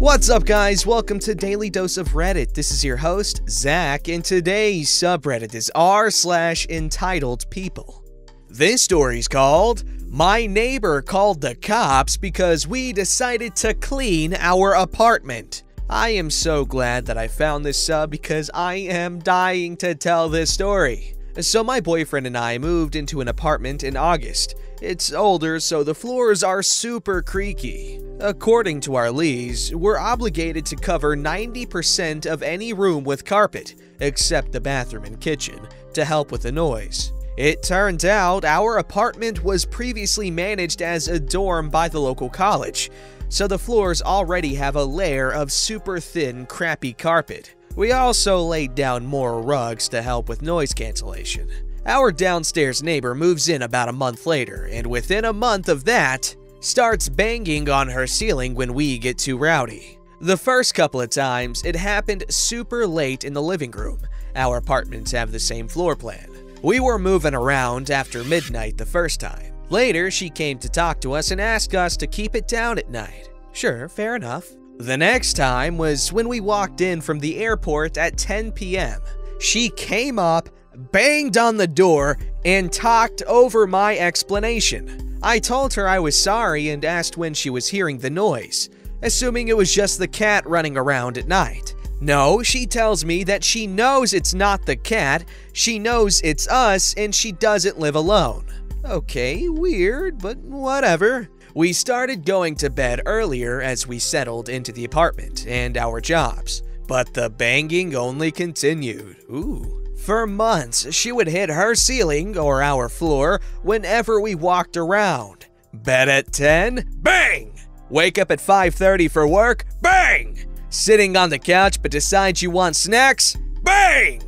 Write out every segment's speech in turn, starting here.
What's up, guys? Welcome to Daily Dose of Reddit. This is your host, Zach, and today's subreddit is r/EntitledPeople. This story's called, "My Neighbor Called the Cops Because We Decided to Clean Our Apartment." I am so glad that I found this sub because I am dying to tell this story. So my boyfriend and I moved into an apartment in August. It's older, so the floors are super creaky. According to our lease, we're obligated to cover 90% of any room with carpet, except the bathroom and kitchen, to help with the noise. It turns out our apartment was previously managed as a dorm by the local college, so the floors already have a layer of super thin, crappy carpet. We also laid down more rugs to help with noise cancellation. Our downstairs neighbor moves in about a month later, and within a month of that, starts banging on her ceiling when we get too rowdy. The first couple of times, it happened super late in the living room. Our apartments have the same floor plan. We were moving around after midnight the first time. Later, she came to talk to us and asked us to keep it down at night. Sure, fair enough. The next time was when we walked in from the airport at 10 p.m. She came up, banged on the door, and talked over my explanation. I told her I was sorry and asked when she was hearing the noise, assuming it was just the cat running around at night. No, she tells me that she knows it's not the cat, she knows it's us, and she doesn't live alone. Okay, weird, but whatever. We started going to bed earlier as we settled into the apartment and our jobs, but the banging only continued. Ooh. For months, she would hit her ceiling or our floor whenever we walked around. Bed at 10? Bang! Wake up at 5:30 for work? Bang! Sitting on the couch but decides you want snacks? Bang!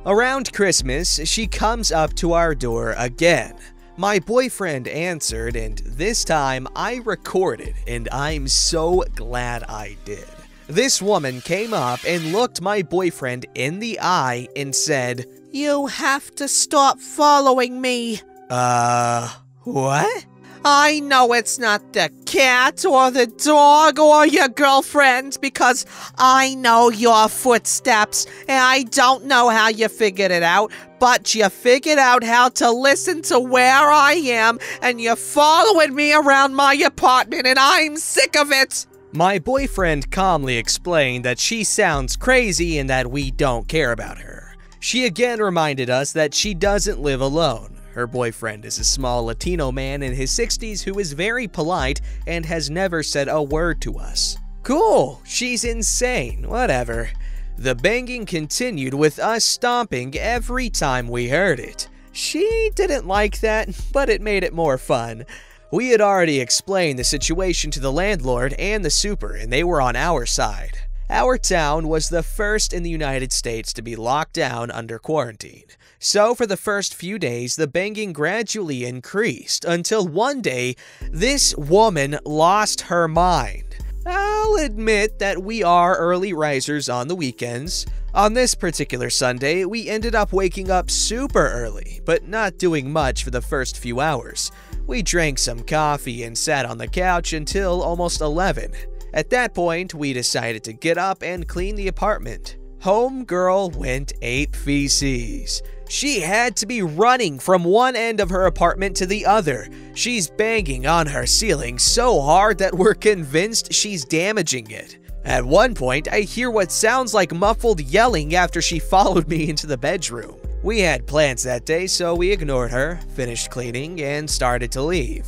Around Christmas, she comes up to our door again. My boyfriend answered, and this time I recorded, and I'm so glad I did. This woman came up and looked my boyfriend in the eye and said, "You have to stop following me." What? I know it's not the cat or the dog or your girlfriend because I know your footsteps and I don't know how you figured it out, but you figured out how to listen to where I am and you're following me around my apartment and I'm sick of it. My boyfriend calmly explained that she sounds crazy and that we don't care about her. She again reminded us that she doesn't live alone. Her boyfriend is a small Latino man in his 60s who is very polite and has never said a word to us. Cool, she's insane, whatever. The banging continued with us stomping every time we heard it. She didn't like that, but it made it more fun. We had already explained the situation to the landlord and the super, and they were on our side. Our town was the first in the United States to be locked down under quarantine. So for the first few days, the banging gradually increased until one day, this woman lost her mind. I'll admit that we are early risers on the weekends. On this particular Sunday, we ended up waking up super early, but not doing much for the first few hours. We drank some coffee and sat on the couch until almost 11. At that point, we decided to get up and clean the apartment. Homegirl went ape feces. She had to be running from one end of her apartment to the other. She's banging on her ceiling so hard that we're convinced she's damaging it. At one point, I hear what sounds like muffled yelling after she followed me into the bedroom. We had plans that day, so we ignored her, finished cleaning, and started to leave.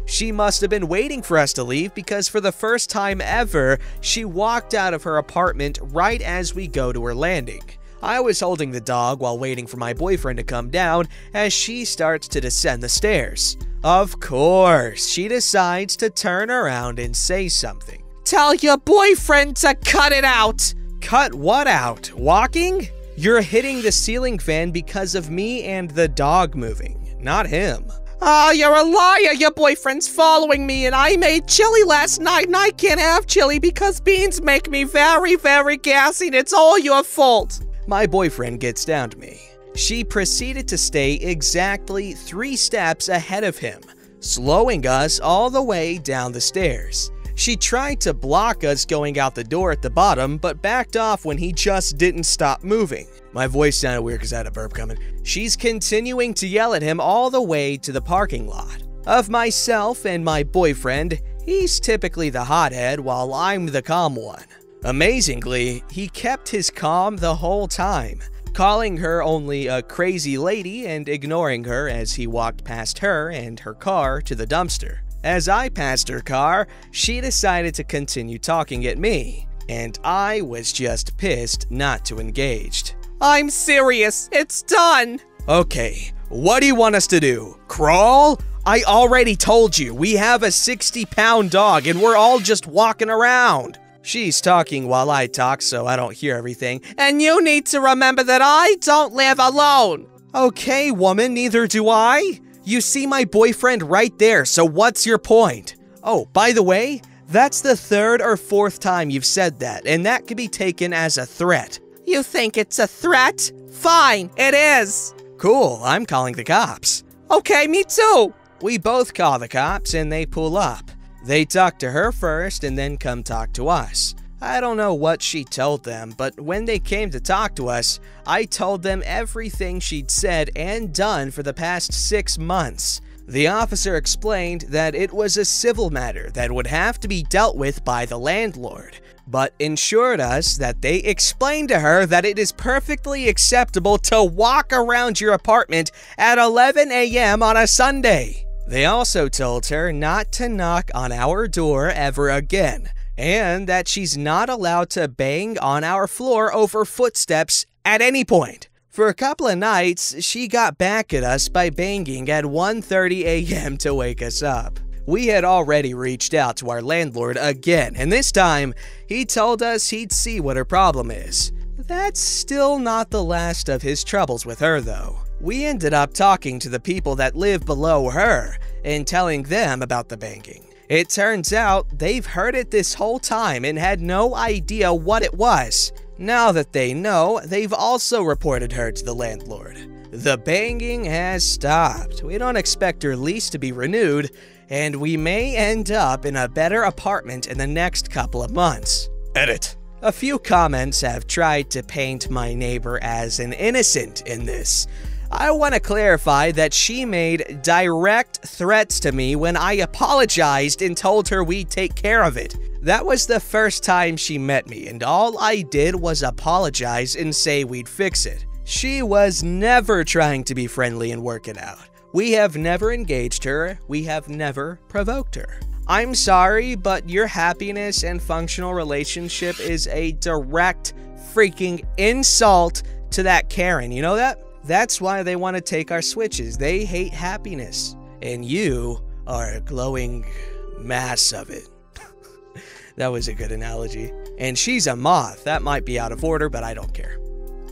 She must have been waiting for us to leave because for the first time ever, she walked out of her apartment right as we go to her landing. I was holding the dog while waiting for my boyfriend to come down as she starts to descend the stairs. Of course, she decides to turn around and say something. "Tell your boyfriend to cut it out!" Cut what out? Walking? You're hitting the ceiling fan because of me and the dog moving, not him. You're a liar. Your boyfriend's following me and I made chili last night and I can't have chili because beans make me very, very gassy and it's all your fault. My boyfriend gets down to me. She proceeded to stay exactly 3 steps ahead of him, slowing us all the way down the stairs. She tried to block us going out the door at the bottom, but backed off when he just didn't stop moving. My voice sounded weird because I had a burp coming. She's continuing to yell at him all the way to the parking lot. Of myself and my boyfriend, he's typically the hothead while I'm the calm one. Amazingly, he kept his calm the whole time, calling her only a crazy lady and ignoring her as he walked past her and her car to the dumpster. As I passed her car, she decided to continue talking at me, and I was just pissed not to engage. I'm serious, it's done! Okay, what do you want us to do? Crawl? I already told you, we have a 60-pound dog and we're all just walking around. She's talking while I talk, so I don't hear everything. And you need to remember that I don't live alone. Okay, woman, neither do I. You see my boyfriend right there, so what's your point? Oh, by the way, that's the 3rd or 4th time you've said that, and that could be taken as a threat. You think it's a threat? Fine, it is. Cool, I'm calling the cops. Okay, me too. We both call the cops and they pull up. They talk to her first and then come talk to us. I don't know what she told them, but when they came to talk to us, I told them everything she'd said and done for the past 6 months. The officer explained that it was a civil matter that would have to be dealt with by the landlord, but assured us that they explained to her that it is perfectly acceptable to walk around your apartment at 11 a.m. on a Sunday. They also told her not to knock on our door ever again, and that she's not allowed to bang on our floor over footsteps at any point. For a couple of nights, she got back at us by banging at 1:30 a.m. to wake us up. We had already reached out to our landlord again, and this time, he told us he'd see what her problem is. That's still not the last of his troubles with her, though. We ended up talking to the people that live below her and telling them about the banging. It turns out they've heard it this whole time and had no idea what it was. Now that they know, they've also reported her to the landlord. The banging has stopped. We don't expect her lease to be renewed, and we may end up in a better apartment in the next couple of months. Edit. A few comments have tried to paint my neighbor as an innocent in this. I want to clarify that she made direct threats to me when I apologized and told her we'd take care of it. That was the first time she met me, and all I did was apologize and say we'd fix it. She was never trying to be friendly and work it out. We have never engaged her, we have never provoked her. I'm sorry, but your happiness and functional relationship is a direct freaking insult to that Karen, you know that? That's why they want to take our switches. They hate happiness. And you are a glowing mass of it. That was a good analogy. And she's a moth. That might be out of order, but I don't care.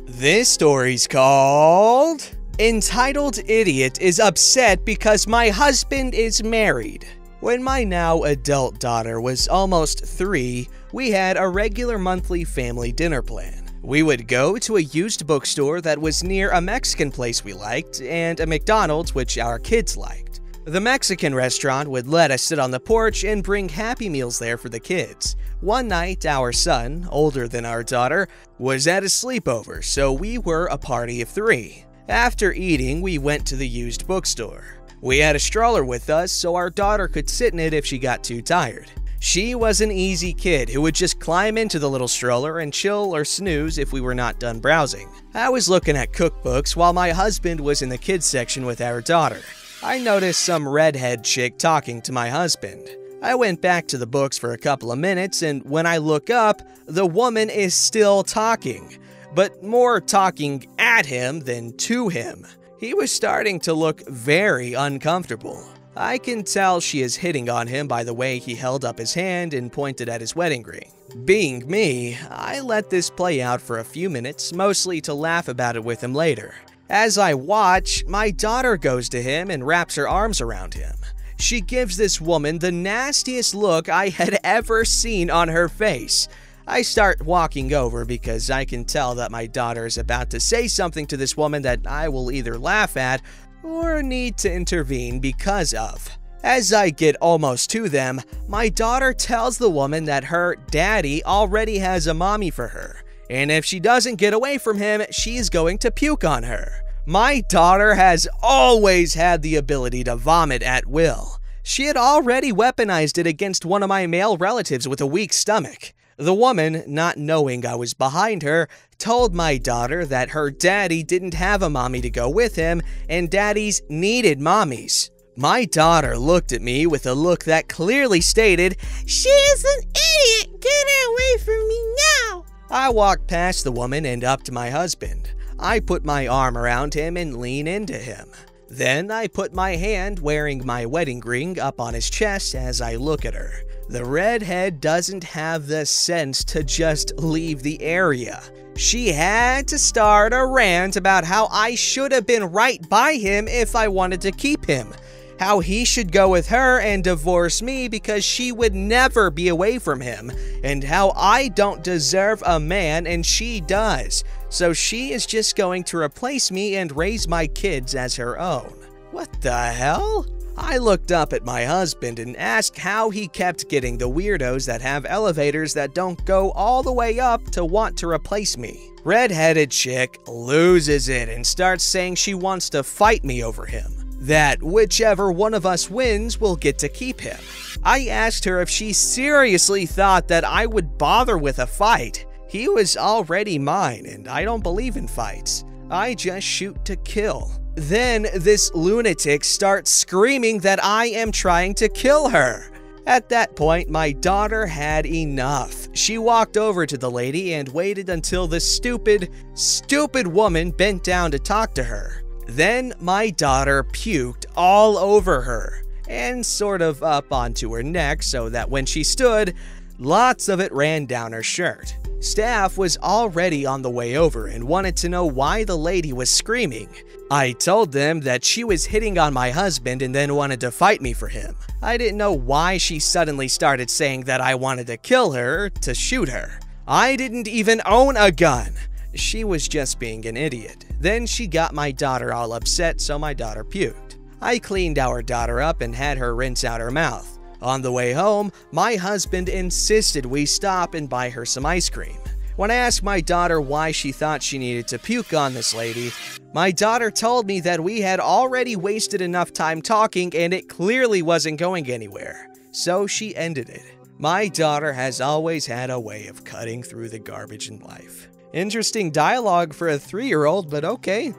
This story's called Entitled Idiot is Upset Because My Husband is Married. When my now adult daughter was almost 3, we had a regular monthly family dinner plan. We would go to a used bookstore that was near a Mexican place we liked and a McDonald's which our kids liked. The Mexican restaurant would let us sit on the porch and bring Happy Meals there for the kids. One night, our son, older than our daughter, was at a sleepover, so we were a party of 3. After eating, we went to the used bookstore. We had a stroller with us so our daughter could sit in it if she got too tired. She was an easy kid who would just climb into the little stroller and chill or snooze if we were not done browsing. I was looking at cookbooks while my husband was in the kids section with our daughter. I noticed some redhead chick talking to my husband. I went back to the books for a couple of minutes, and when I look up, the woman is still talking, but more talking at him than to him. He was starting to look very uncomfortable. I can tell she is hitting on him by the way he held up his hand and pointed at his wedding ring. Being me, I let this play out for a few minutes, mostly to laugh about it with him later. As I watch, my daughter goes to him and wraps her arms around him. She gives this woman the nastiest look I had ever seen on her face. I start walking over because I can tell that my daughter is about to say something to this woman that I will either laugh at or need to intervene because of. As I get almost to them, my daughter tells the woman that her daddy already has a mommy for her, and if she doesn't get away from him, she's going to puke on her. My daughter has always had the ability to vomit at will. She had already weaponized it against one of my male relatives with a weak stomach. The woman, not knowing I was behind her, told my daughter that her daddy didn't have a mommy to go with him, and daddies needed mommies. My daughter looked at me with a look that clearly stated, "She is an idiot! Get her away from me now!" I walked past the woman and up to my husband. I put my arm around him and lean into him. Then I put my hand, wearing my wedding ring, up on his chest as I look at her. The redhead doesn't have the sense to just leave the area. She had to start a rant about how I should have been right by him if I wanted to keep him. How he should go with her and divorce me because she would never be away from him, and how I don't deserve a man and she does, so she is just going to replace me and raise my kids as her own. What the hell? I looked up at my husband and asked how he kept getting the weirdos that have elevators that don't go all the way up to want to replace me. Red-headed chick loses it and starts saying she wants to fight me over him. That whichever one of us wins will get to keep him. I asked her if she seriously thought that I would bother with a fight. He was already mine, and I don't believe in fights. I just shoot to kill. Then this lunatic starts screaming that I am trying to kill her. At that point, my daughter had enough. She walked over to the lady and waited until the stupid woman bent down to talk to her. Then my daughter puked all over her and sort of up onto her neck so that when she stood, lots of it ran down her shirt. Staff was already on the way over and wanted to know why the lady was screaming. I told them that she was hitting on my husband and then wanted to fight me for him. I didn't know why she suddenly started saying that I wanted to kill her to shoot her. I didn't even own a gun. She was just being an idiot. Then she got my daughter all upset, so my daughter puked. I cleaned our daughter up and had her rinse out her mouth. On the way home, my husband insisted we stop and buy her some ice cream. When I asked my daughter why she thought she needed to puke on this lady, my daughter told me that we had already wasted enough time talking and it clearly wasn't going anywhere. So she ended it. My daughter has always had a way of cutting through the garbage in life. Interesting dialogue for a 3-year-old, but okay.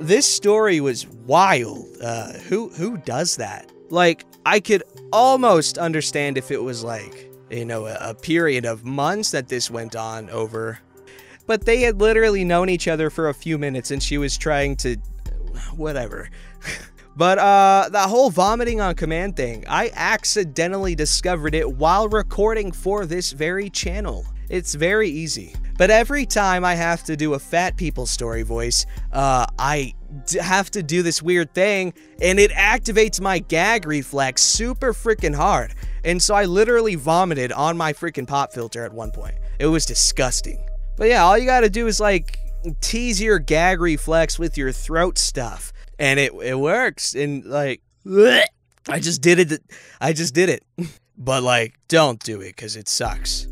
This story was wild. Who does that? Like, I could almost understand if it was like, you know, a period of months that this went on over. But they had literally known each other for a few minutes and she was trying to... whatever. But the whole vomiting on command thing, I accidentally discovered it while recording for this very channel. It's very easy. But every time I have to do a fat people story voice, I have to do this weird thing, and it activates my gag reflex super freaking hard. And so I literally vomited on my freaking pop filter at one point. It was disgusting. But yeah, all you gotta do is like tease your gag reflex with your throat stuff, and it works. And like, I just did it. But like, don't do it because it sucks.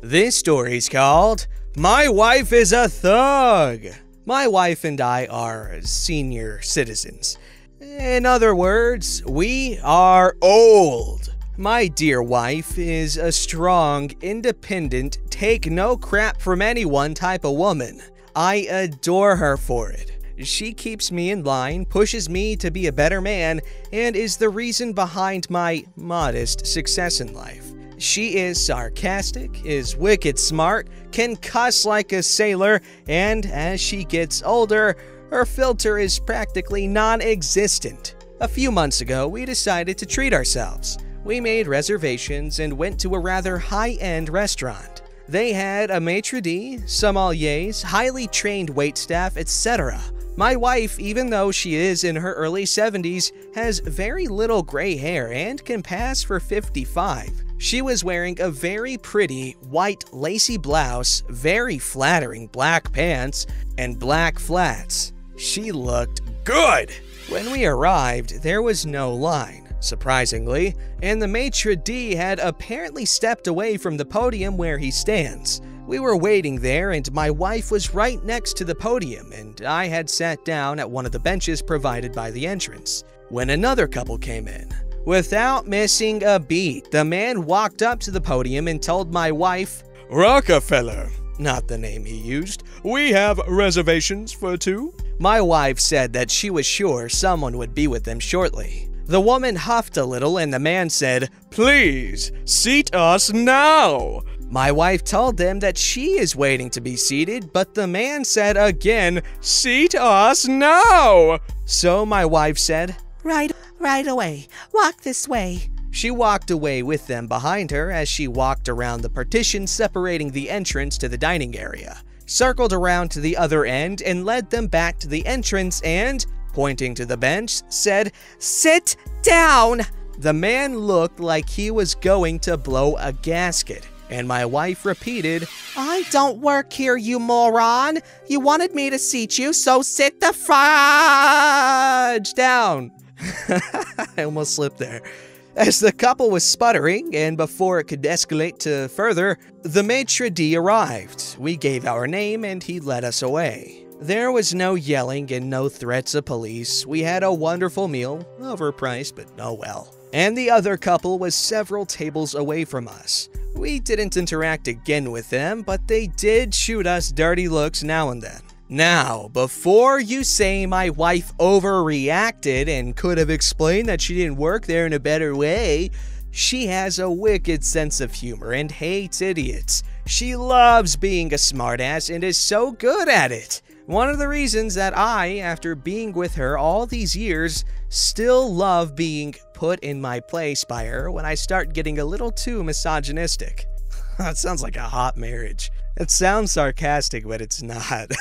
This story's called My Wife is a Thug. My wife and I are senior citizens. In other words, we are old. My dear wife is a strong, independent, take no crap from anyone type of woman. I adore her for it. She keeps me in line, pushes me to be a better man, and is the reason behind my modest success in life. She is sarcastic, is wicked smart, can cuss like a sailor, and as she gets older, her filter is practically non-existent. A few months ago, we decided to treat ourselves. We made reservations and went to a rather high-end restaurant. They had a maitre d', sommeliers, highly trained waitstaff, etc. My wife, even though she is in her early 70s, has very little gray hair and can pass for 55. She was wearing a very pretty white lacy blouse, very flattering black pants, and black flats. She looked good! When we arrived, there was no line. surprisingly, and the maitre d' had apparently stepped away from the podium where he stands. We were waiting there, and my wife was right next to the podium, and I had sat down at one of the benches provided by the entrance, when another couple came in. Without missing a beat, the man walked up to the podium and told my wife, "Rockefeller," not the name he used, "we have reservations for two." My wife said that she was sure someone would be with them shortly. The woman huffed a little and the man said, "Please, seat us now." My wife told them that she is waiting to be seated, but the man said again, "Seat us now." So my wife said, Right away. Walk this way." She walked away with them behind her as she walked around the partition separating the entrance to the dining area, circled around to the other end and led them back to the entrance and, pointing to the bench, said, "Sit down." The man looked like he was going to blow a gasket, and my wife repeated, "I don't work here, you moron. You wanted me to seat you, so sit the fudge down." I almost slipped there. As the couple was sputtering, and before it could escalate to further, the maitre d' arrived. We gave our name, and he led us away. There was no yelling and no threats of police. We had a wonderful meal, overpriced, but oh well. And the other couple was several tables away from us. We didn't interact again with them, but they did shoot us dirty looks now and then. Now, before you say my wife overreacted and could have explained that she didn't work there in a better way, she has a wicked sense of humor and hates idiots. She loves being a smartass and is so good at it. One of the reasons that I, after being with her all these years, still love being put in my place by her when I start getting a little too misogynistic. That sounds like a hot marriage. It sounds sarcastic, but it's not.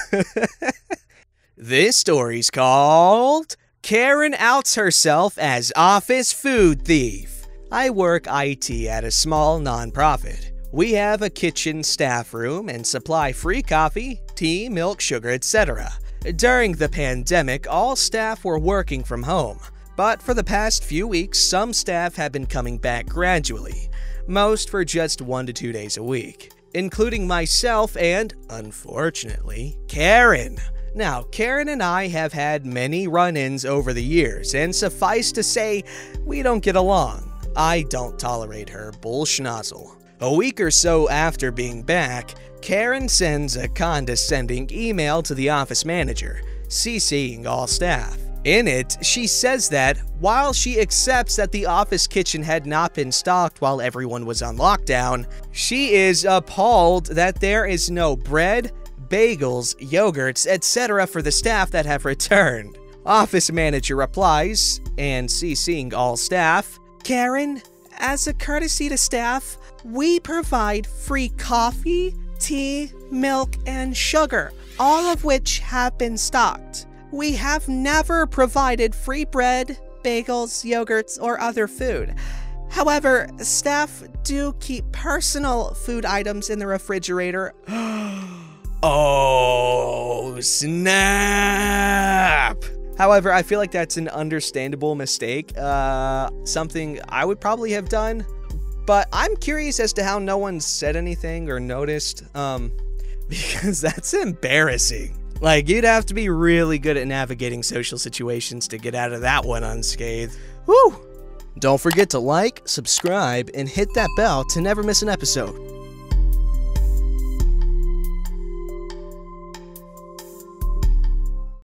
This story's called Karen Outs Herself as Office Food Thief. I work IT at a small nonprofit. We have a kitchen staff room and supply free coffee, tea, milk, sugar, etc. During the pandemic, all staff were working from home, but for the past few weeks, some staff have been coming back gradually, most for just 1 to 2 days a week, including myself and, unfortunately, Karen. Now, Karen and I have had many run-ins over the years, and suffice to say, we don't get along. I don't tolerate her bullschnozzle. A week or so after being back, Karen sends a condescending email to the office manager, CCing all staff. In it, she says that, while she accepts that the office kitchen had not been stocked while everyone was on lockdown, she is appalled that there is no bread, bagels, yogurts, etc. for the staff that have returned. Office manager replies, and CCing all staff, "Karen, as a courtesy to staff, we provide free coffee, tea, milk, and sugar, all of which have been stocked. We have never provided free bread, bagels, yogurts, or other food. However, staff do keep personal food items in the refrigerator." Oh, snap! However, I feel like that's an understandable mistake, something I would probably have done, but I'm curious as to how no one said anything or noticed, because that's embarrassing. Like, you'd have to be really good at navigating social situations to get out of that one unscathed. Woo! Don't forget to like, subscribe, and hit that bell to never miss an episode.